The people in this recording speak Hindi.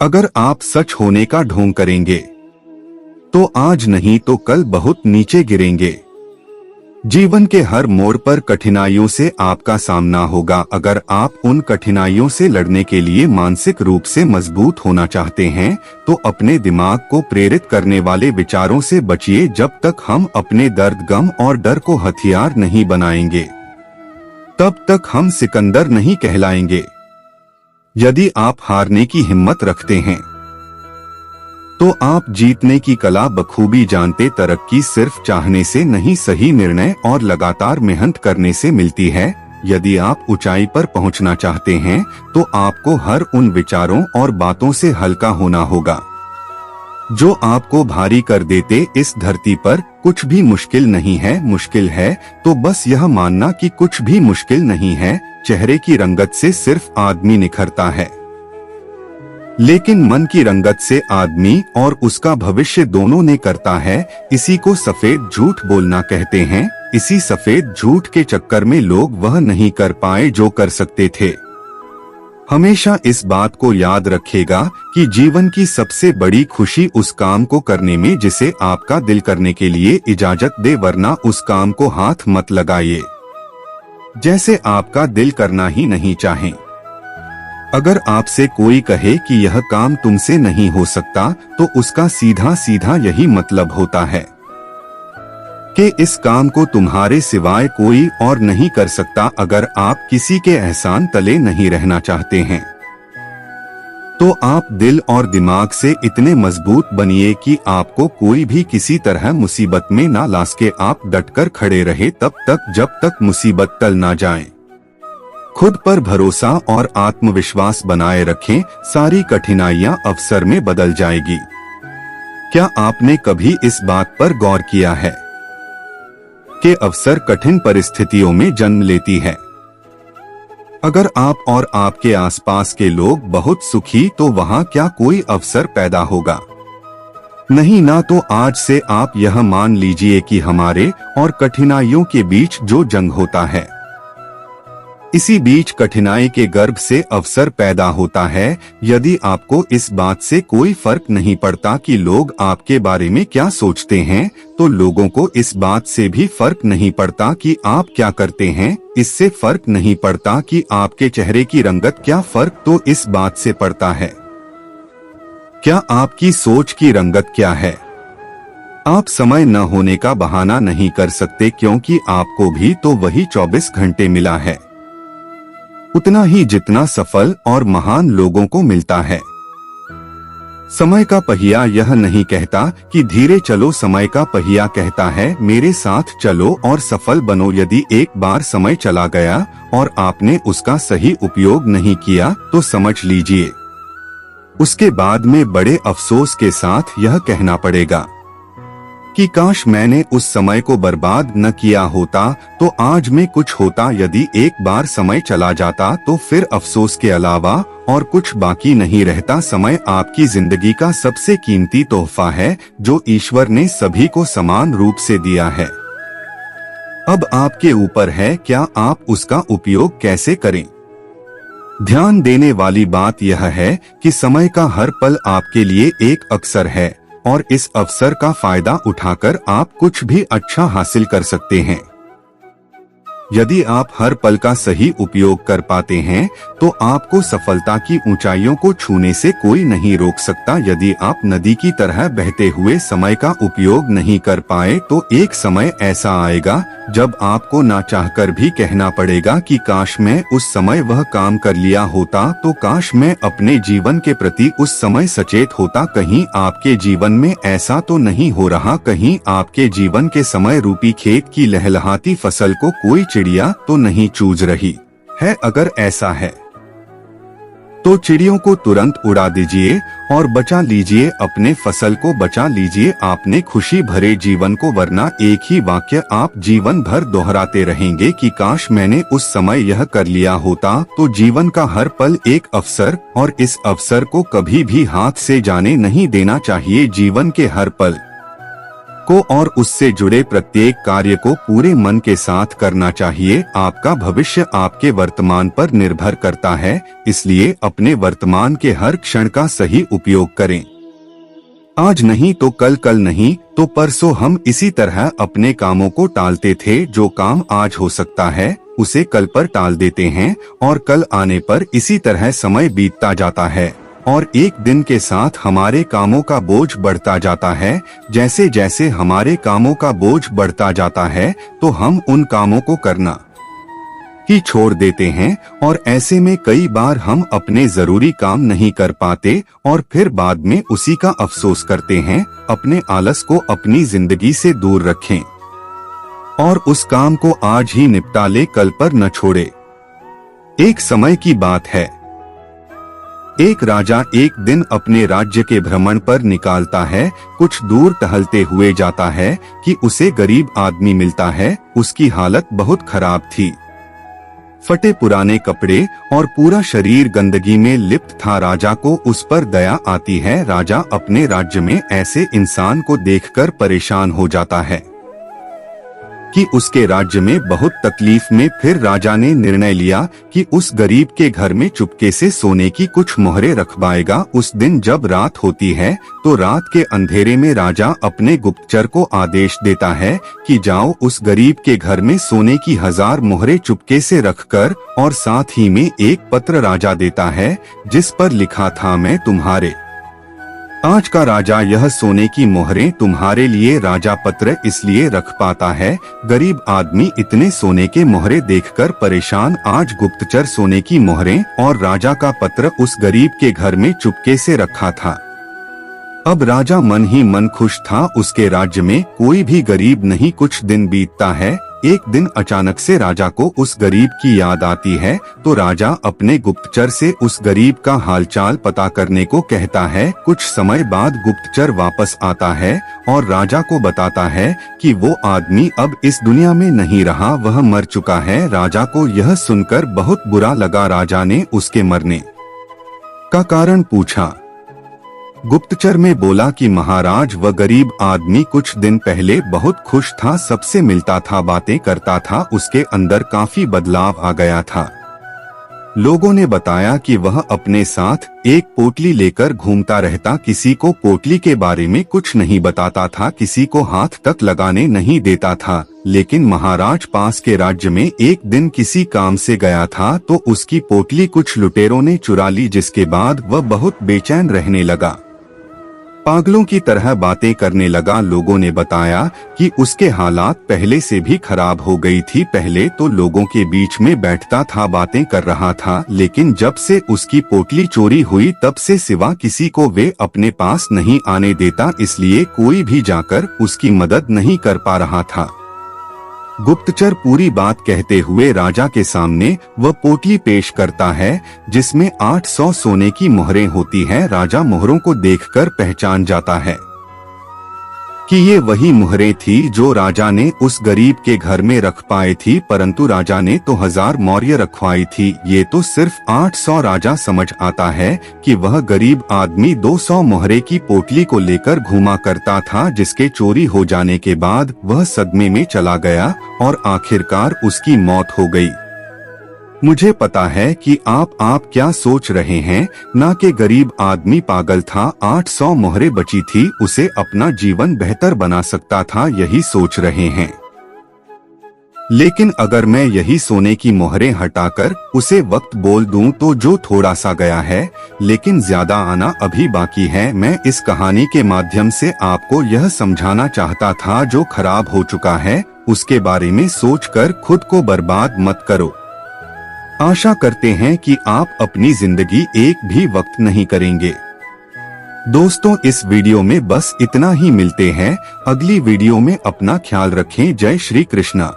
अगर आप सच होने का ढोंग करेंगे तो आज नहीं तो कल बहुत नीचे गिरेंगे। जीवन के हर मोड़ पर कठिनाइयों से आपका सामना होगा। अगर आप उन कठिनाइयों से लड़ने के लिए मानसिक रूप से मजबूत होना चाहते हैं तो अपने दिमाग को प्रेरित करने वाले विचारों से बचिए। जब तक हम अपने दर्द, गम और डर को हथियार नहीं बनाएंगे तब तक हम सिकंदर नहीं कहलाएंगे। यदि आप हारने की हिम्मत रखते हैं तो आप जीतने की कला बखूबी जानते। तरक्की सिर्फ चाहने से नहीं, सही निर्णय और लगातार मेहनत करने से मिलती है। यदि आप ऊंचाई पर पहुंचना चाहते हैं तो आपको हर उन विचारों और बातों से हल्का होना होगा जो आपको भारी कर देते। इस धरती पर कुछ भी मुश्किल नहीं है। मुश्किल है तो बस यह मानना कि कुछ भी मुश्किल नहीं है। चेहरे की रंगत से सिर्फ आदमी निखरता है, लेकिन मन की रंगत से आदमी और उसका भविष्य दोनों ने करता है। इसी को सफेद झूठ बोलना कहते हैं। इसी सफेद झूठ के चक्कर में लोग वह नहीं कर पाए जो कर सकते थे। हमेशा इस बात को याद रखिएगा कि जीवन की सबसे बड़ी खुशी उस काम को करने में जिसे आपका दिल करने के लिए इजाजत दे, वरना उस काम को हाथ मत लगाइए जैसे आपका दिल करना ही नहीं चाहे। अगर आपसे कोई कहे कि यह काम तुमसे नहीं हो सकता तो उसका सीधा सीधा यही मतलब होता है कि इस काम को तुम्हारे सिवाय कोई और नहीं कर सकता। अगर आप किसी के एहसान तले नहीं रहना चाहते हैं तो आप दिल और दिमाग से इतने मजबूत बनिए कि आपको कोई भी किसी तरह मुसीबत में ना ला सके। आप डटकर खड़े रहे तब तक जब तक मुसीबत टल ना जाए। खुद पर भरोसा और आत्मविश्वास बनाए रखें। सारी कठिनाइयां अवसर में बदल जाएगी। क्या आपने कभी इस बात पर गौर किया है कि अवसर कठिन परिस्थितियों में जन्म लेती है? अगर आप और आपके आसपास के लोग बहुत सुखी तो वहां क्या कोई अवसर पैदा होगा? नहीं ना। तो आज से आप यह मान लीजिए कि हमारे और कठिनाइयों के बीच जो जंग होता है, इसी बीच कठिनाई के गर्भ से अवसर पैदा होता है। यदि आपको इस बात से कोई फर्क नहीं पड़ता कि लोग आपके बारे में क्या सोचते हैं, तो लोगों को इस बात से भी फर्क नहीं पड़ता कि आप क्या करते हैं। इससे फर्क नहीं पड़ता कि आपके चेहरे की रंगत क्या, फर्क तो इस बात से पड़ता है क्या आपकी सोच की रंगत क्या है। आप समय न होने का बहाना नहीं कर सकते, क्योंकि आपको भी तो वही 24 घंटे मिला है, उतना ही जितना सफल और महान लोगों को मिलता है। समय का पहिया यह नहीं कहता कि धीरे चलो, समय का पहिया कहता है मेरे साथ चलो और सफल बनो। यदि एक बार समय चला गया और आपने उसका सही उपयोग नहीं किया तो समझ लीजिए उसके बाद में बड़े अफसोस के साथ यह कहना पड़ेगा कि काश मैंने उस समय को बर्बाद न किया होता तो आज में कुछ होता। यदि एक बार समय चला जाता तो फिर अफसोस के अलावा और कुछ बाकी नहीं रहता। समय आपकी जिंदगी का सबसे कीमती तोहफा है जो ईश्वर ने सभी को समान रूप से दिया है। अब आपके ऊपर है क्या आप उसका उपयोग कैसे करें। ध्यान देने वाली बात यह है कि समय का हर पल आपके लिए एक अवसर है और इस अवसर का फायदा उठाकर आप कुछ भी अच्छा हासिल कर सकते हैं। यदि आप हर पल का सही उपयोग कर पाते हैं तो आपको सफलता की ऊंचाइयों को छूने से कोई नहीं रोक सकता। यदि आप नदी की तरह बहते हुए समय का उपयोग नहीं कर पाए तो एक समय ऐसा आएगा जब आपको ना चाहकर भी कहना पड़ेगा कि काश मैं उस समय वह काम कर लिया होता, तो काश मैं अपने जीवन के प्रति उस समय सचेत होता। कहीं आपके जीवन में ऐसा तो नहीं हो रहा, कहीं आपके जीवन के समय रूपी खेत की लहलहाती फसल को कोई चिड़िया तो नहीं चूज रही है। अगर ऐसा है तो चिड़ियों को तुरंत उड़ा दीजिए और बचा लीजिए, अपने फसल को बचा लीजिए आपने खुशी भरे जीवन को, वरना एक ही वाक्य आप जीवन भर दोहराते रहेंगे कि काश मैंने उस समय यह कर लिया होता। तो जीवन का हर पल एक अवसर और इस अवसर को कभी भी हाथ से जाने नहीं देना चाहिए। जीवन के हर पल को और उससे जुड़े प्रत्येक कार्य को पूरे मन के साथ करना चाहिए। आपका भविष्य आपके वर्तमान पर निर्भर करता है, इसलिए अपने वर्तमान के हर क्षण का सही उपयोग करें। आज नहीं तो कल, कल नहीं तो परसों हम इसी तरह अपने कामों को टालते थे। जो काम आज हो सकता है उसे कल पर टाल देते हैं और कल आने पर इसी तरह समय बीतता जाता है और एक दिन के साथ हमारे कामों का बोझ बढ़ता जाता है। जैसे जैसे हमारे कामों का बोझ बढ़ता जाता है तो हम उन कामों को करना ही छोड़ देते हैं और ऐसे में कई बार हम अपने जरूरी काम नहीं कर पाते और फिर बाद में उसी का अफसोस करते हैं। अपने आलस को अपनी जिंदगी से दूर रखें और उस काम को आज ही निपटा ले, कल पर न छोड़े। एक समय की बात है, एक राजा एक दिन अपने राज्य के भ्रमण पर निकालता है। कुछ दूर टहलते हुए जाता है कि उसे गरीब आदमी मिलता है। उसकी हालत बहुत खराब थी, फटे पुराने कपड़े और पूरा शरीर गंदगी में लिप्त था। राजा को उस पर दया आती है। राजा अपने राज्य में ऐसे इंसान को देखकर परेशान हो जाता है कि उसके राज्य में बहुत तकलीफ में। फिर राजा ने निर्णय लिया कि उस गरीब के घर में चुपके से सोने की कुछ मोहरें रखवाएगा। उस दिन जब रात होती है तो रात के अंधेरे में राजा अपने गुप्तचर को आदेश देता है कि जाओ उस गरीब के घर में सोने की 1000 मोहरें चुपके से रखकर, और साथ ही में एक पत्र राजा देता है जिस पर लिखा था, मैं तुम्हारे आज का राजा, यह सोने की मोहरें तुम्हारे लिए। राजा पत्र इसलिए रख पाता है, गरीब आदमी इतने सोने के मोहरे देखकर परेशान। आज गुप्तचर सोने की मोहरें और राजा का पत्र उस गरीब के घर में चुपके से रखा था। अब राजा मन ही मन खुश था। उसके राज्य में कोई भी गरीब नहीं। कुछ दिन बीतता है। एक दिन अचानक से राजा को उस गरीब की याद आती है तो राजा अपने गुप्तचर से उस गरीब का हालचाल पता करने को कहता है। कुछ समय बाद गुप्तचर वापस आता है और राजा को बताता है कि वो आदमी अब इस दुनिया में नहीं रहा, वह मर चुका है। राजा को यह सुनकर बहुत बुरा लगा। राजा ने उसके मरने का कारण पूछा। गुप्तचर में बोला कि महाराज, वह गरीब आदमी कुछ दिन पहले बहुत खुश था, सबसे मिलता था, बातें करता था, उसके अंदर काफी बदलाव आ गया था। लोगों ने बताया कि वह अपने साथ एक पोटली लेकर घूमता रहता, किसी को पोटली के बारे में कुछ नहीं बताता था, किसी को हाथ तक लगाने नहीं देता था। लेकिन महाराज पास के राज्य में एक दिन किसी काम से गया था तो उसकी पोटली कुछ लुटेरों ने चुरा ली, जिसके बाद वह बहुत बेचैन रहने लगा, पागलों की तरह बातें करने लगा। लोगों ने बताया कि उसके हालात पहले से भी खराब हो गई थी। पहले तो लोगों के बीच में बैठता था, बातें कर रहा था, लेकिन जब से उसकी पोटली चोरी हुई तब से सिवा किसी को वे अपने पास नहीं आने देता, इसलिए कोई भी जाकर उसकी मदद नहीं कर पा रहा था। गुप्तचर पूरी बात कहते हुए राजा के सामने वह पोटली पेश करता है जिसमें 800 सोने की मोहरें होती हैं। राजा मोहरों को देखकर पहचान जाता है कि ये वही मोहरें थी जो राजा ने उस गरीब के घर में रख पाई थी, परंतु राजा ने तो 1000 मोहरें रखवाई थी, ये तो सिर्फ 800। राजा समझ आता है कि वह गरीब आदमी 200 मोहरे की पोटली को लेकर घूमा करता था, जिसके चोरी हो जाने के बाद वह सदमे में चला गया और आखिरकार उसकी मौत हो गई। मुझे पता है कि आप क्या सोच रहे हैं, ना कि गरीब आदमी पागल था, 800 मोहरें बची थी, उसे अपना जीवन बेहतर बना सकता था, यही सोच रहे हैं। लेकिन अगर मैं यही सोने की मोहरें हटाकर उसे वक्त बोल दूं तो जो थोड़ा सा गया है लेकिन ज्यादा आना अभी बाकी है। मैं इस कहानी के माध्यम से आपको यह समझाना चाहता था, जो खराब हो चुका है उसके बारे में सोचकर खुद को बर्बाद मत करो। आशा करते हैं कि आप अपनी जिंदगी एक भी वक्त नहीं करेंगे। दोस्तों, इस वीडियो में बस इतना ही। मिलते हैं अगली वीडियो में। अपना ख्याल रखें। जय श्री कृष्णा।